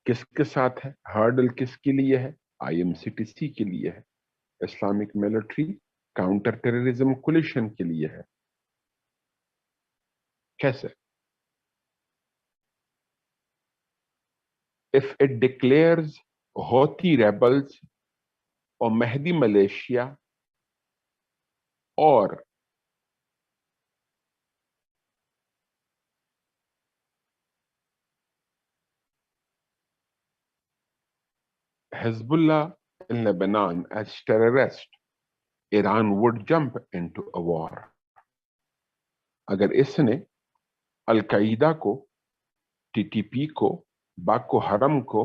किसके साथ है? हर्डल किसके लिए है? IMCTC के लिए है, Islamic military counter terrorism coalition के लिए है। कैसे? If it declares Houthi rebels और मेहदी मलेशिया और Hezbollah in Lebanon as terrorist, Iran would jump into a war. अगर इसने अल-कायदा को, TTP को, बाको हरम को,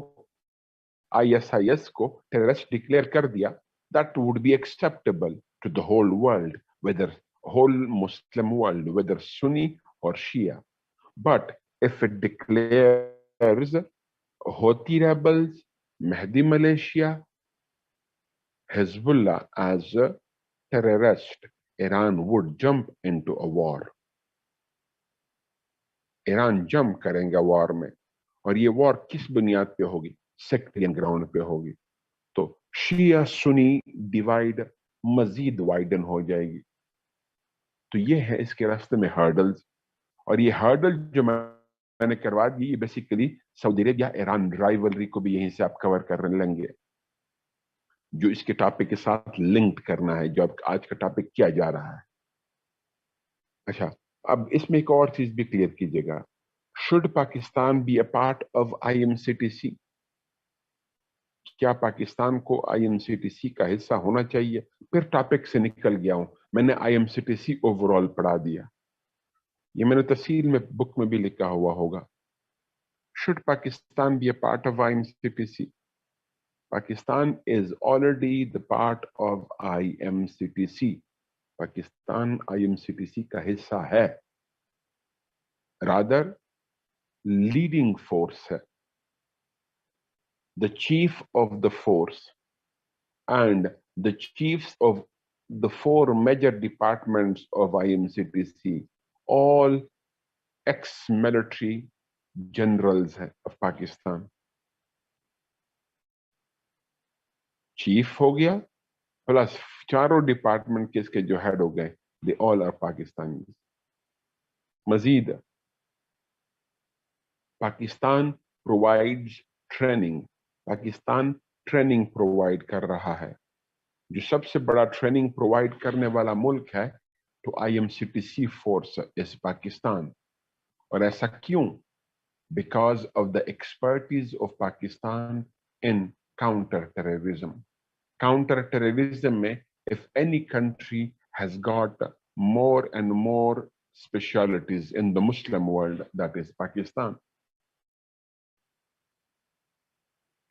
ISIS को टेररिस्ट डिक्लेयर कर दिया, that would be acceptable to the whole world, whether whole Muslim world, whether Sunni or Shia. But if it declares Houthi rebels, Mahdi militia, Hezbollah as a terrorist, Iran would jump into a war. Iran jump करेंगे war में, और ये war किस बुनियाद पे होगी? Sectarian ground पे होगी। तो शिया सुनी डिवाइड मजीद वाइडन हो जाएगी। तो ये है इसके रास्ते में हर्डल्स, और ये हर्डल जो मैंने करवा दी, ये basically Saudi Arabia Iran rivalry को भी यहीं से आप कवर करने लेंगे, जो इसके टॉपिक के साथ लिंक्ड करना है, जो आज का टॉपिक किया जा रहा है। अच्छा, अब इसमें एक और चीज भी क्लियर कीजिएगा, should Pakistan be a part of IMCTC? क्या पाकिस्तान को IMCTC का हिस्सा होना चाहिए? फिर टॉपिक से निकल गया हूं, मैंने IMCTC ओवरऑल पढ़ा दिया, ये मैंने तफसील में बुक में भी लिखा हुआ होगा। Should Pakistan be a part of IMCTC? Pakistan is already the part of IMCTC. Pakistan IMCTC का हिस्सा है, रादर लीडिंग फोर्स है. The chief of the force and the chiefs of the 4 major departments of IMCTC, all ex-military generals of Pakistan. Chief हो गया plus चारों department के इसके जो हेड हो गए, दे ऑल आर पाकिस्तानी. मजीद Pakistan provides training. Pakistan training provide कर रहा है. जो सबसे बड़ा ट्रेनिंग प्रोवाइड करने वाला मुल्क है तो IMCTC फोर्स इज पाकिस्तान. और ऐसा क्यों? Because of the expertise of Pakistan in counter terrorism. Counter terrorism में if any country has got more and more specialities in the Muslim world, that is Pakistan.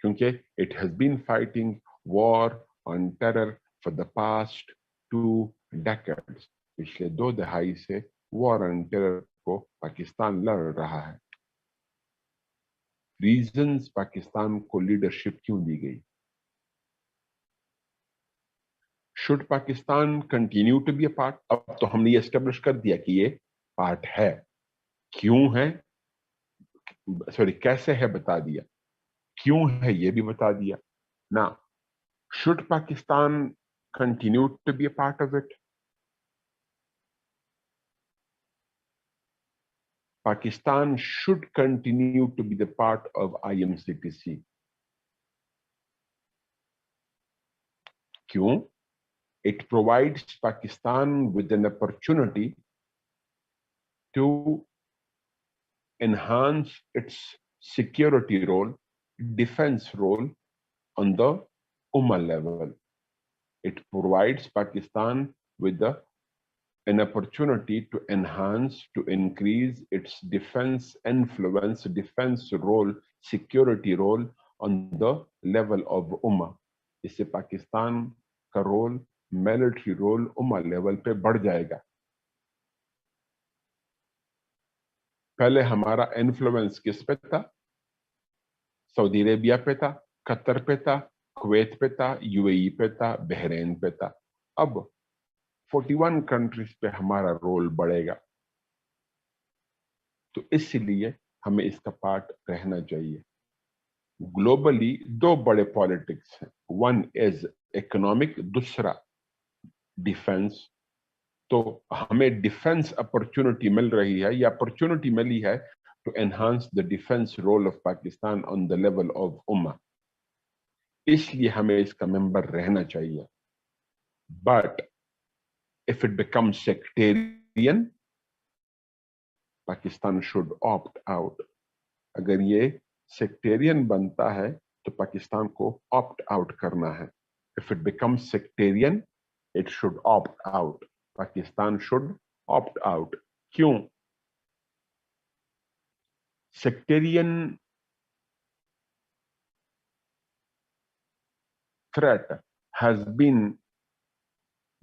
क्योंकि it has been fighting war on terror for the past 2 decades. पिछले 2 दहाई से war on terror को पाकिस्तान लड़ रहा है. Reasons Pakistan को leadership क्यों दी गई? Should Pakistan continue to be a part? अब तो हमने ये एस्टेब्लिश कर दिया कि ये पार्ट है. क्यों है, सॉरी कैसे है बता दिया, क्यों है ये भी बता दिया. ना, should Pakistan continue to be a part of it? Pakistan should continue to be the part of IMCTC. क्यों? It provides Pakistan with an opportunity to enhance its security role, defense role on the Ummah level. It provides Pakistan with an opportunity to enhance, to increase its defense influence, defense role, security role on the level of Ummah. इससे पाकिस्तान का role, military role उम्मा level पे बढ़ जाएगा. पहले हमारा influence किस पे था? सऊदी अरेबिया पे था, कतर पे था, कुवैत पे था, UAE पे था, बहरीन पे था. अब 41 कंट्रीज पे हमारा रोल बढ़ेगा. तो इसलिए हमें इसका पार्ट रहना चाहिए. ग्लोबली 2 बड़े पॉलिटिक्स हैं. वन इज इकोनॉमिक, दूसरा डिफेंस. तो हमें डिफेंस अपॉर्चुनिटी मिल रही है, या अपॉर्चुनिटी मिली है to enhance the defense role of Pakistan on the level of Ummah. इसलिए हमें इसका मेंबर रहना चाहिए. But if it becomes sectarian, Pakistan should opt out. अगर ये sectarian बनता है तो पाकिस्तान को opt out करना है. If it becomes sectarian, it should opt out. Pakistan should opt out. क्यों? Sectarian threat has been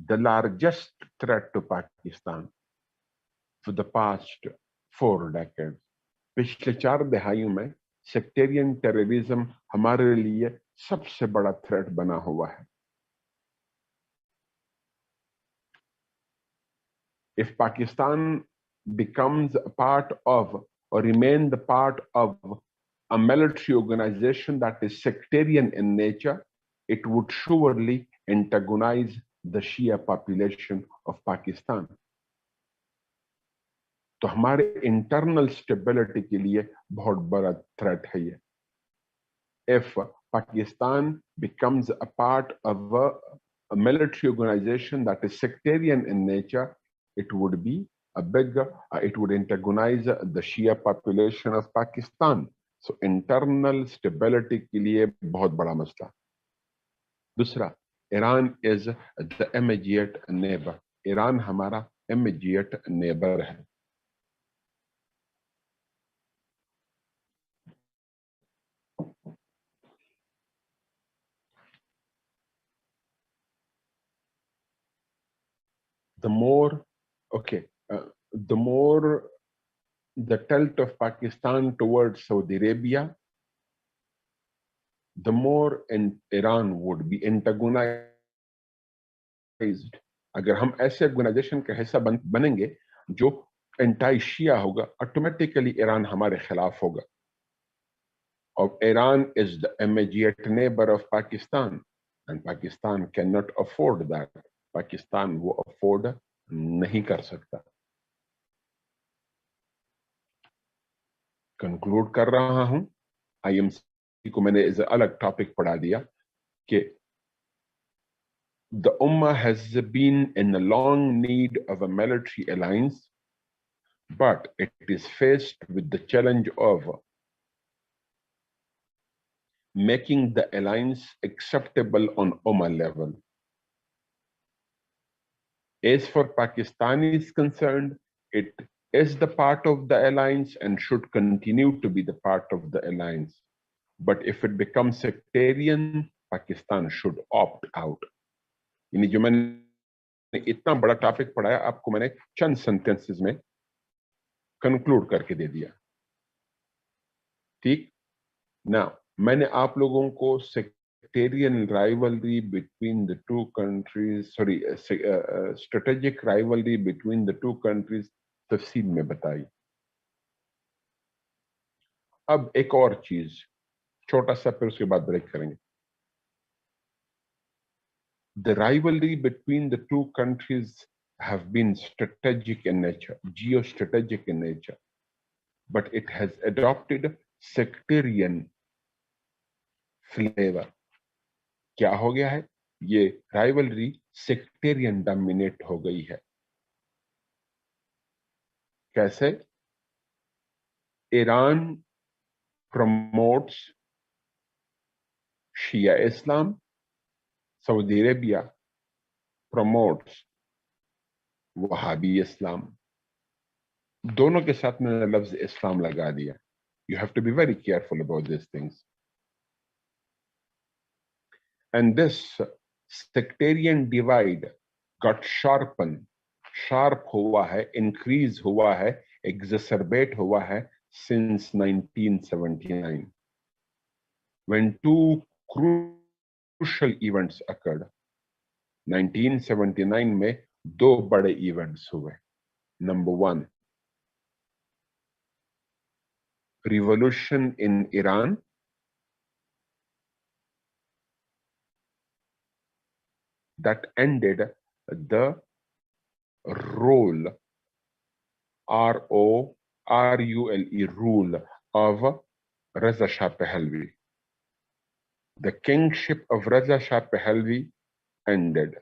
the largest threat to Pakistan for the past 4 decades. पिछले 4 दहाइयों में सेक्टेरियन टेररिज्म हमारे लिए सबसे बड़ा थ्रेट बना हुआ है. If Pakistan becomes a part of or remain the part of a military organization that is sectarian in nature, it would surely antagonize the Shia population of Pakistan. तो हमारे internal stability के लिए बहुत बड़ा threat है ये. If Pakistan becomes a part of a military organization that is sectarian in nature, it would be a big, it would antagonize the Shia population of Pakistan. So internal stability के लिए बहुत बड़ा मसला. दूसरा, Iran is the immediate neighbor. Iran हमारा immediate neighbor है. the more, okay, the more the tilt of Pakistan towards Saudi Arabia, the more Iran would be antagonized. अगर हम ऐसे ऑर्गेनाइजेशन का हिस्सा बनेंगे जो एंटी शिया होगा, ऑटोमेटिकली ईरान हमारे खिलाफ होगा. और Iran is the immediate neighbor of Pakistan, and Pakistan cannot afford that. Pakistan वो अफोर्ड नहीं कर सकता. कंक्लूड कर रहा हूं. आईएमसी को मैंने इस अलग टॉपिक पढ़ा दिया कि the Ummah has been in a long need of a military alliance, but it is faced with the challenge of making the alliance acceptable on Ummah level. As for Pakistan is concerned, it is the part of the alliance and should continue to be the part of the alliance. But if it becomes sectarian, Pakistan should opt out. यानी जो मैंने इतना बड़ा topic पढ़ाया, आपको मैंने चंद sentences में conclude करके दे दिया. ठीक ना? मैंने आप लोगों को sectarian rivalry between the two countries, strategic rivalry between the two countries तफसील में बताई. अब एक और चीज छोटा सा, फिर उसके बाद ब्रेक करेंगे. The rivalry between the two countries have been strategic in nature, geostrategic in nature, but it has adopted sectarian flavor. क्या हो गया है? ये rivalry sectarian dominate हो गई है. कैसे? Iran promotes Shia Islam, Saudi Arabia promotes Wahhabi Islam. दोनों के साथ मैंने लफ्ज इस्लाम लगा दिया. You have to be very careful about these things. And this sectarian divide got sharpened. Sharp हुआ है, increase हुआ है, exacerbate हुआ है since 1979. When two crucial events occurred. 1979 में दो बड़े events हुए. Number one, revolution in Iran. That ended the rule, R-O-R-U-L-E, rule of Reza Shah Pahlavi. The kingship of Reza Shah Pahlavi ended.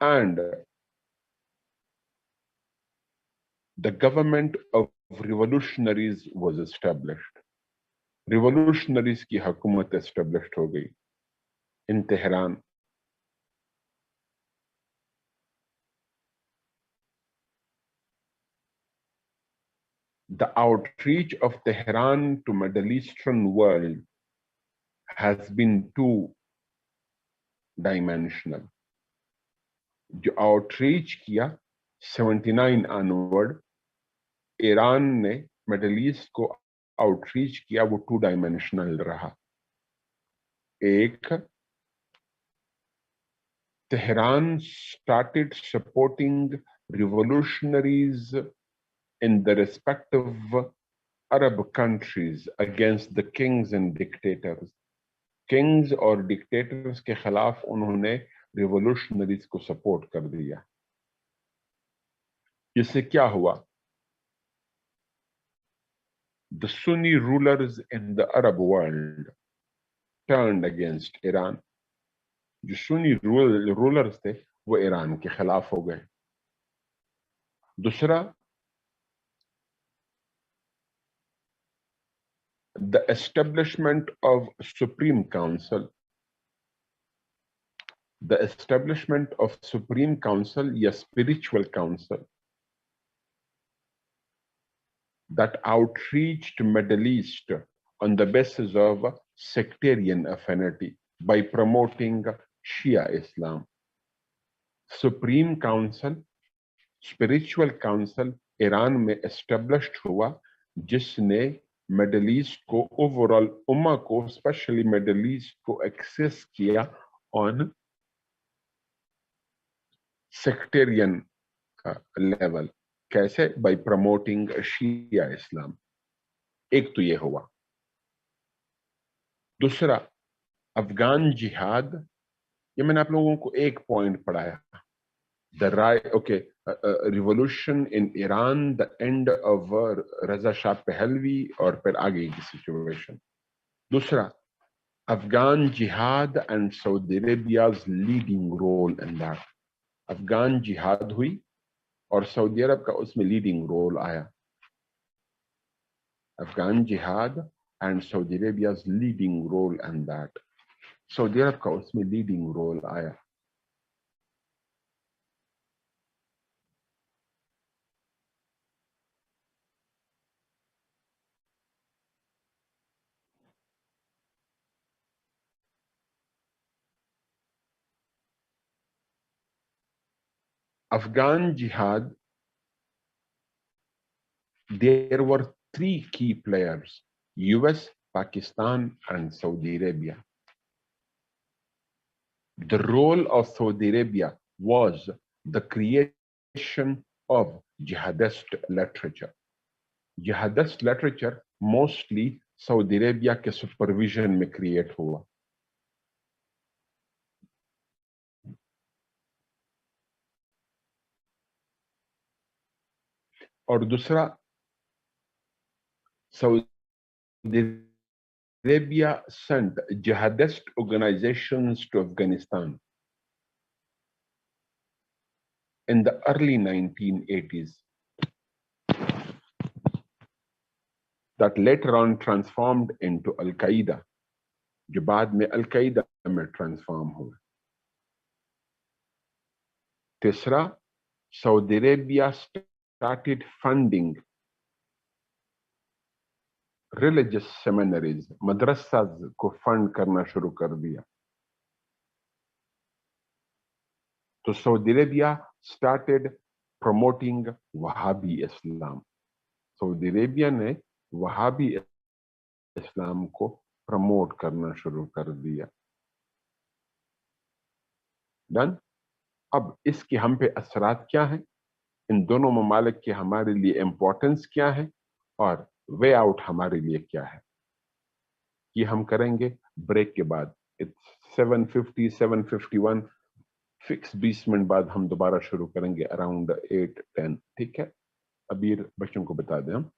And the government of revolutionaries was established. Revolutionaries की हुकूमत established हो गई in Tehran. The outreach of Tehran to Middle Eastern world has been two-dimensional. जो outreach किया 79 onward, Iran ने middle east को outreach किया, वो two-dimensional रहा. एक, Tehran started supporting revolutionaries in the respective Arab countries against the kings and dictators. Kings और dictators के खिलाफ उन्होंने revolutionaries को support कर दिया. इससे क्या हुआ? The Sunni rulers in the Arab world turned against Iran. जो सुन्नी रूलर्स थे वो ईरान के खिलाफ हो गए. दूसरा, the establishment of Supreme Council. The establishment of Supreme Council, या spiritual council, that outreached Middle East on the basis of sectarian affinity by promoting Shia Islam. Supreme council, spiritual council Iran में established हुआ, जिसने middle east को, overall उम्मा को, specially middle east को access किया on sectarian level. कैसे? Bye promoting शिया इस्लाम। एक तो ये हुआ। दूसरा, अफगान जिहाद, ये मैंने आप लोगों को एक पॉइंट पढ़ाया, the revolution in Iran, the end of Reza Shah Pahlavi, और फिर आगे की सिचुएशन। दूसरा, अफगान जिहाद and Saudi Arabia's leading role in that. Afghan जिहाद हुई और सऊदी अरब का उसमें लीडिंग रोल आया। अफगान जिहाद and Saudi Arabia's leading role in that. Saudi Arab का उसमें लीडिंग रोल आया। Afghan jihad, there were three key players: US, Pakistan, and Saudi Arabia. The role of Saudi Arabia was the creation of jihadist literature. Jihadist literature mostly Saudi Arabia के supervision में create हुआ। और दूसरा, Saudi Arabia sent jihadist organizations to Afghanistan in the early 1980s that later on transformed into Al-Qaeda, जो बाद में Al-Qaeda में transform हुए। तीसरा, Saudi Arabia started funding religious seminaries, madrasas को fund करना शुरू कर दिया। तो Saudi Arabia started promoting Wahhabi Islam. Saudi Arabia ने Wahhabi इस्लाम को प्रमोट करना शुरू कर दिया। डन। अब इसके हम पे असरात क्या है, इन दोनों ममालिक के हमारे लिए इंपॉर्टेंस क्या है, और वे आउट हमारे लिए क्या है, ये हम करेंगे ब्रेक के बाद। इट्स 7:50, 7:51, फिक्स 20 मिनट बाद हम दोबारा शुरू करेंगे अराउंड 8-10। ठीक है, अबीर बच्चों को बता दें हम।